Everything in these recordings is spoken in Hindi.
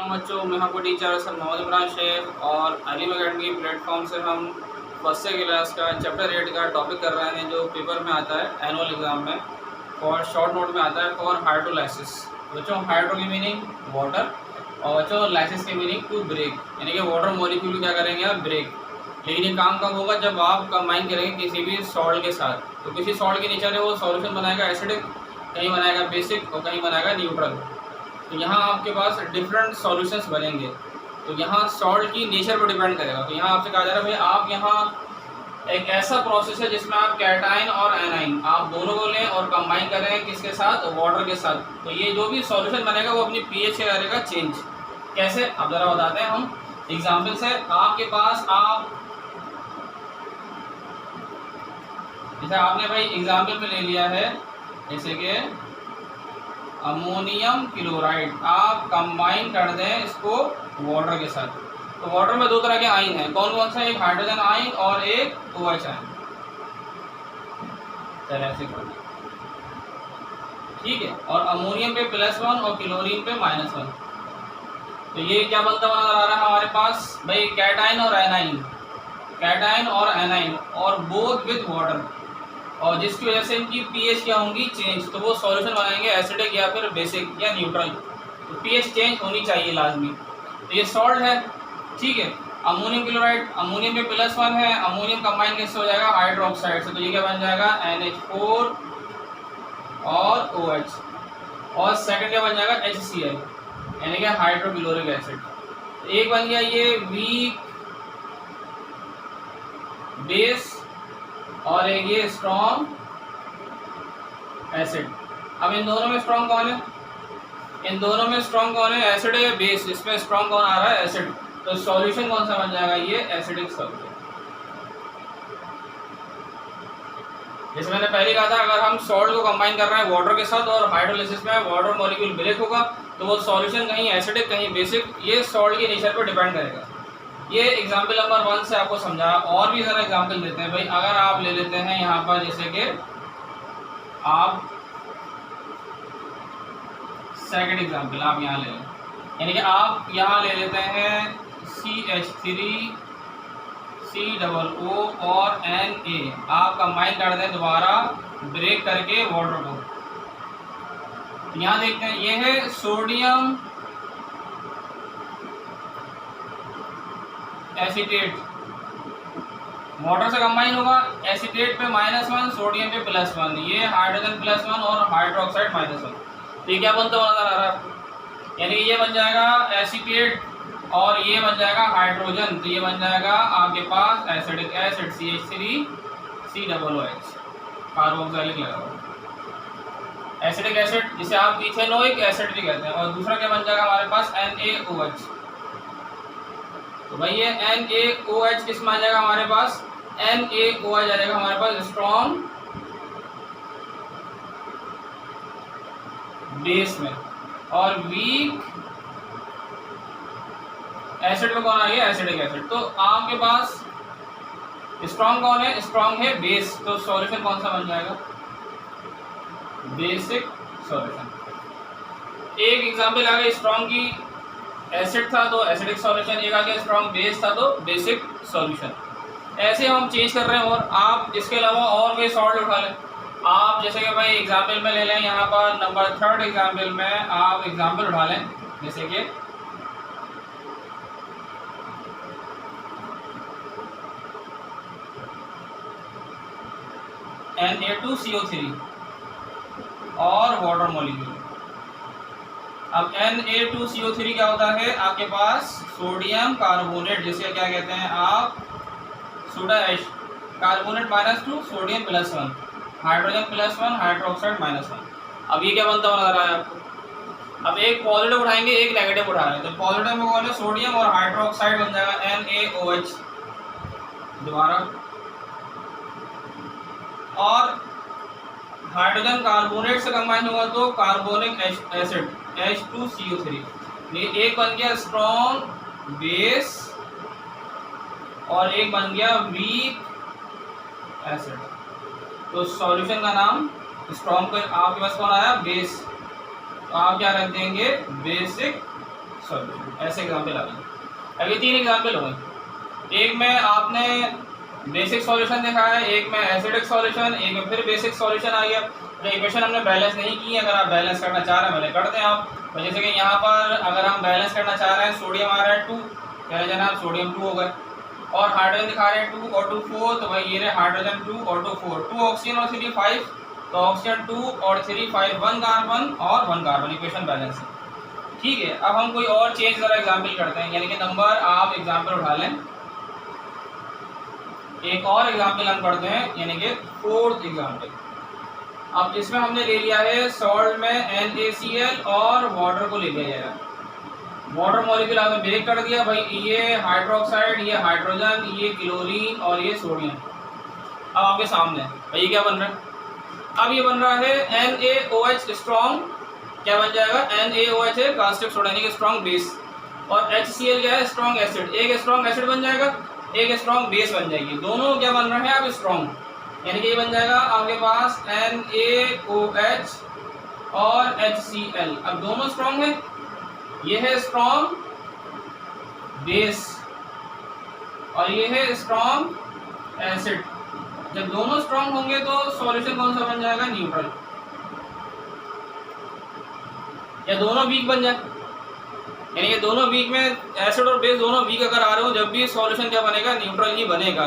अस्सलाम बच्चों, मैं आपको टीचर सर मोहम्मद इमरान शेख और अलीम अकेडमी प्लेटफॉर्म से हम फर्स्ट क्लास का चैप्टर 8 का टॉपिक कर रहे हैं जो पेपर में आता है एनुअल एग्ज़ाम में और शॉर्ट नोट में आता है फॉर हाइड्रोलाइसिस। बच्चों हाइड्रो की मीनिंग वाटर और बच्चों लाइसिस की मीनिंग टू ब्रेक, यानी कि वाटर मॉलिक्यूल क्या करेंगे आप ब्रेक। लेकिन ये काम कब होगा जब आप कंबाइन करेंगे किसी भी सॉल्ट के साथ। तो किसी सॉल्ट के नेचर है वो सॉल्यूशन बनाएगा एसिडिक, कहीं बनाएगा बेसिक और कहीं बनाएगा न्यूट्रल। तो यहाँ आपके पास डिफरेंट सॉल्यूशंस बनेंगे। तो यहाँ सॉल्ट की नेचर पर डिपेंड करेगा। तो यहाँ आपसे कहा जा रहा है भाई आप यहाँ एक ऐसा प्रोसेस है जिसमें आप कैटाइन और एनाइन आप दोनों को लें और कंबाइन करें किसके साथ, वाटर के साथ। तो ये जो भी सॉल्यूशन बनेगा वो अपनी पीएच करेगा चेंज। कैसे आप ज़रा बताते हैं हम एग्जाम्पल से। आपके पास आप जैसे आपने भाई एग्जाम्पल में ले लिया है जैसे कि अमोनियम क्लोराइड, आप कंबाइन कर दें इसको वाटर के साथ। तो वाटर में दो तरह के आयन हैं, कौन कौन सा, एक हाइड्रोजन आयन और एक OH आयन। चलिए ऐसे कर ठीक है। और अमोनियम पे +1 और क्लोरीन पे -1। तो ये क्या बनता हुआ नजर आ रहा है हमारे पास भाई, कैटाइन और एनाइन, कैटाइन और एनाइन और बोथ विद वाटर, और जिसकी वजह से इनकी पीएच क्या होंगी चेंज। तो वो सॉल्यूशन बनाएंगे एसिडिक या फिर बेसिक या न्यूट्रल। तो पीएच चेंज होनी चाहिए लाजमी। तो ये सॉल्ट है, ठीक है। अमोनियम क्लोराइड, अमोनियम में +1 है, अमोनियम कंबाइन किससे हो जाएगा हाइड्रोक्साइड से। तो ये क्या बन जाएगा NH4 और OH, और सेकंड क्या बन जाएगा HCl यानी कि हाइड्रोक्लोरिक एसिड। एक बन गया ये वीक बेस और एक ये स्ट्रॉन्ग एसिड। अब इन दोनों में स्ट्रॉन्ग कौन है, इन दोनों में स्ट्रॉन्ग कौन है, एसिड है बेस, इसमें स्ट्रॉन्ग कौन आ रहा है एसिड। तो सॉल्यूशन कौन सा बन जाएगा ये एसिडिक सॉल्यूशन। जैसे मैंने पहले कहा था अगर हम सॉल्ट को कंबाइन कर रहे हैं वाटर के साथ और हाइड्रोलिसिस में वाटर मॉलिक्यूल ब्रेक होगा तो वो सॉल्यूशन कहीं एसिडिक कहीं बेसिक, ये सॉल्ट के नेचर पर डिपेंड करेगा। ये एग्जाम्पल नंबर 1 से आपको समझा। और भी ज़रा एग्जाम्पल देते हैं भाई। अगर आप ले लेते हैं यहाँ पर जैसे कि आप सेकंड एग्जाम्पल आप यहाँ ले लें, यानी कि आप यहाँ ले लेते हैं CH3 COO और Na, आप कंबाइन कर दें दोबारा ब्रेक करके वाटर को। यहाँ देखते हैं ये है सोडियम एसीटेट, वाटर से कंबाइन होगा, एसीटेट पे -1 सोडियम पे +1, ये हाइड्रोजन +1 और हाइड्रोक्साइड -1। तो ये क्या बनता हुआ नजर आ रहा है, यानी ये बन जाएगा एसीटेट और ये बन जाएगा हाइड्रोजन। तो ये बन जाएगा आपके पास acidic acid CH3 COOH, carboxylic लगा हुआ एसिडिक एसिड, जिसे आप इथेनोइक एसिड भी कहते हैं। और दूसरा क्या बन जाएगा हमारे पास NaOH। तो भाई ये NaOH किस में आ जाएगा हमारे पास, NaOH आ जाएगा हमारे पास स्ट्रॉन्ग बेस में, और वीक एसिड में कौन आ गया एसिडिक एसिड। तो आपके पास स्ट्रॉन्ग कौन है, स्ट्रॉन्ग है बेस। तो सॉल्यूशन कौन सा बन जाएगा बेसिक सॉल्यूशन। एक एग्जांपल आ गया स्ट्रॉन्ग की एसिड था तो एसिडिक सॉल्यूशन, एक आ गया स्ट्रॉन्ग बेस था तो बेसिक सॉल्यूशन। ऐसे हम चेंज कर रहे हैं। और आप इसके अलावा और कोई सॉल्ट उठा लें आप, जैसे कि भाई एग्जांपल में ले लें यहाँ पर नंबर 3 एग्जांपल में आप एग्जांपल उठा लें जैसे कि Na2CO3 और वाटर मॉलिक्यूल। अब Na2CO3 क्या होता है, आपके पास सोडियम कार्बोनेट, जिसे क्या कहते हैं आप soda ash, carbonate -2 sodium +1, hydrogen +1 hydroxide -1। अब ये क्या बनता हुआ नजर आया आपको। अब एक पॉजिटिव उठाएंगे एक नेगेटिव उठा रहे हैं, तो पॉजिटिव में कौन है सोडियम और हाइड्रोक्साइड बन जाएगा NaOH दोबारा, और हाइड्रोजन कार्बोनेट से कंबाइन हुआ तो कार्बोनिक एसिड H2CO3। ये एक बन गया स्ट्रॉन्ग बेस और एक बन गया वीक एसिड। तो सॉल्यूशन का नाम स्ट्रॉन्ग पर आपके पास कौन आया बेस, तो आप क्या रख देंगे बेसिक सॉल्यूशन। ऐसे एग्जाम्पल आ गए। अभी 3 एग्जाम्पल हो गए, एक में आपने बेसिक सॉल्यूशन देखा है, एक में एसिडिक सॉल्यूशन, एक में फिर बेसिक सॉल्यूशन आ गया। जो इक्वेशन हमने बैलेंस नहीं की है, अगर आप बैलेंस करना चाह रहे हैं पहले कर दें आप। तो जैसे कि यहाँ पर अगर हम बैलेंस करना चाह रहे हैं, सोडियम आ रहा है 2, कहना जनाब सोडियम 2 हो गए, और हाइड्रोजन दिखा रहे हैं 2 और 2 4, तो भाई ये रहे हाइड्रोजन 2 और 2 4, 2 ऑक्सीजन और 3 5, तो ऑक्सीजन 2 और 3 5, 1 कार्बन और 1 कार्बन, इक्वेशन बैलेंस है। ठीक है, अब हम कोई और चेंज जरा एग्जाम्पल करते हैं, यानी कि नंबर आप एग्जाम्पल उठा लें, एक और एग्जाम्पल हम करते हैं, यानी कि 4th एग्जाम्पल। अब इसमें हमने ले लिया है सॉल्ट में NaCl और वाटर को ले लिया जाएगा। वाटर मॉलिक्यूल आपने ब्रेक कर दिया भाई, ये हाइड्रोक्साइड, ये हाइड्रोजन, ये क्लोरीन और ये सोडियम। अब आपके सामने भाई ये क्या बन रहा है, अब ये बन रहा है NaOH स्ट्रॉन्ग, क्या बन जाएगा, NaOH है कास्टिक सोडा यानी कि स्ट्रॉन्ग बेस, और HCl क्या है, स्ट्रॉन्ग एसिड। एक स्ट्रॉन्ग एसिड बन जाएगा, एक स्ट्रॉन्ग बेस बन जाएगी, दोनों क्या बन रहे हैं अब स्ट्रॉन्ग, यानी कि ये बन जाएगा आपके पास NaOH और HCl। अब दोनों स्ट्रॉन्ग है, ये है स्ट्रॉन्ग बेस और ये है स्ट्रॉन्ग एसिड। जब दोनों स्ट्रॉन्ग होंगे तो सॉल्यूशन कौन सा बन जाएगा, न्यूट्रल, या दोनों वीक बन जाए, यानी कि दोनों वीक में एसिड और बेस दोनों वीक अगर आ रहे हो, जब भी सॉल्यूशन क्या बनेगा, न्यूट्रल ही बनेगा।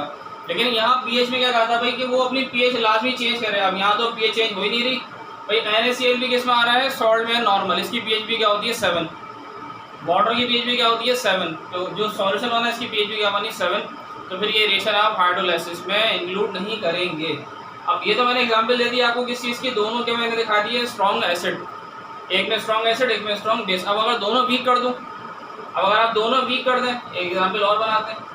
लेकिन यहाँ पीएच में क्या कहा था भाई कि वो अपनी पीएच लाजमी चेंज करे, अब यहाँ तो पीएच चेंज हो ही नहीं रही भाई। NaCl भी किस में आ रहा है, सॉल्ट में नॉर्मल, इसकी पीएच भी क्या होती है 7, वाटर की पीएच भी क्या होती है 7, तो जो सॉल्यूशन बना है इसकी पीएच भी क्या बनी 7, तो फिर ये रिएक्शन आप हाइड्रोलाइसिस में इंक्लूड नहीं करेंगे। अब ये तो मैंने एग्जांपल दे दिया आपको किस चीज़ की, दोनों के मैंने दिखा दिए स्ट्रॉन्ग एसिड, एक में स्ट्रॉन्ग एसिड एक में स्ट्रॉन्ग बेस। अब अगर दोनों वीक कर दूं, अब अगर आप दोनों वीक कर दें, एक एग्जांपल और बनाते हैं,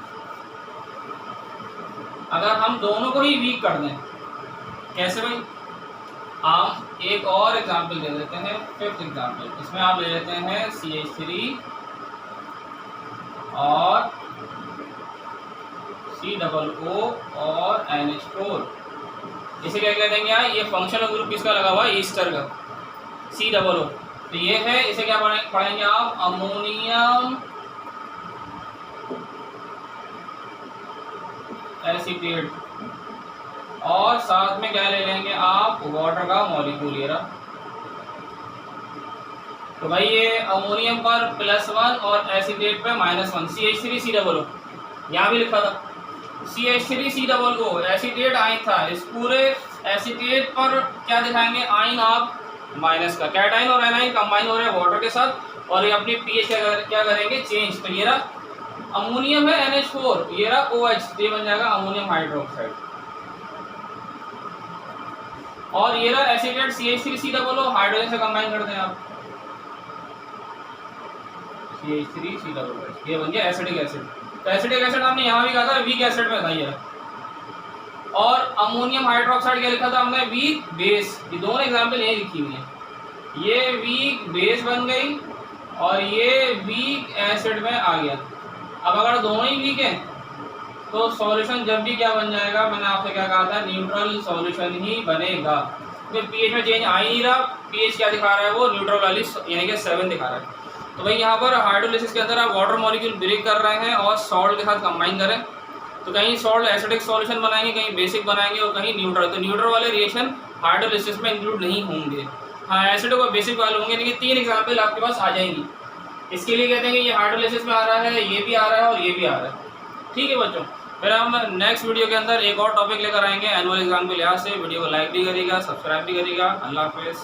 अगर हम दोनों को ही वीक कर दें, कैसे भाई, आप एक और एग्जांपल दे देते हैं, 5th एग्जांपल। इसमें आप ले लेते हैं CH3 और COO और NH4। इसे क्या कह देंगे यार, ये फंक्शनल ग्रुप किसका लगा हुआ है, ईस्टर का, COO। तो ये है, इसे क्या पढ़ेंगे आप, अमोनियम एसीटेट, और साथ में क्या ले लेंगे आप, वाटर का मॉलिक्यूल ये रहा। तो भाई ये अमोनियम पर +1 और एसीटेट पे -1, CH3COO, यहाँ भी लिखा था CH3COO, एसीटेट आयन था, इस पूरे एसीटेट पर क्या दिखाएंगे, आयन आप माइनस का, कैटाइन और एनाइन कंबाइन हो रहे हैं वाटर के साथ, और ये अपनी पीएच क्या करेंगे, चेंज। तो ये रहा अमोनियम है NH4, ये रहा OH, ये बन जाएगा अमोनियम हाइड्रोक्साइड, और ये रहा एसीटेट CH3COO, हाइड्रोजन से कंबाइन करते हैं आप, CH3COO, ये बन गया एसिडिक एसिड। तो एसिडिक एसिड हमने यहाँ भी कहा था वीक एसिड में था ये, और अमोनियम हाइड्रोक्साइड क्या लिखा था हमने, वीक बेस। ये दोनों एग्जाम्पल यही लिखी हुई है, ये वीक बेस बन गई और ये वीक एसिड में आ गया। अब अगर दोनों ही वीक हैं तो सॉल्यूशन जब भी क्या बन जाएगा, मैंने आपसे क्या कहा था, न्यूट्रल सॉल्यूशन ही बनेगा। तो पीएच में चेंज आ ही नहीं रहा, पीएच क्या दिखा रहा है, वो न्यूट्रल वाली यानी कि 7 दिखा रहा है। तो भाई यहाँ पर हाइड्रोलिसिस के अंदर आप वाटर मॉलिक्यूल ब्रेक कर रहे हैं और सॉल्ट के साथ कंबाइन करें, तो कहीं सॉल्ट एसिडिक सॉल्यूशन बनाएंगे, कहीं बेसिक बनाएंगे और कहीं न्यूट्रल। तो न्यूट्रल वाले रिएक्शन हाइड्रोलिसिस में इंक्लूड नहीं होंगे, हाँ एसिडिक और बेसिक वाले होंगे। लेकिन 3 एग्जाम्पल आपके पास आ जाएंगी, इसके लिए कहते हैं कि ये हाइड्रोलिसिस में आ रहा है, ये भी आ रहा है और ये भी आ रहा है। ठीक है बच्चों, फिर हम नेक्स्ट वीडियो के अंदर एक और टॉपिक लेकर आएंगे एनुअल एग्जाम के लिहाज से। वीडियो को लाइक भी करिएगा, सब्सक्राइब भी करिएगा। अल्लाह हाफिज़।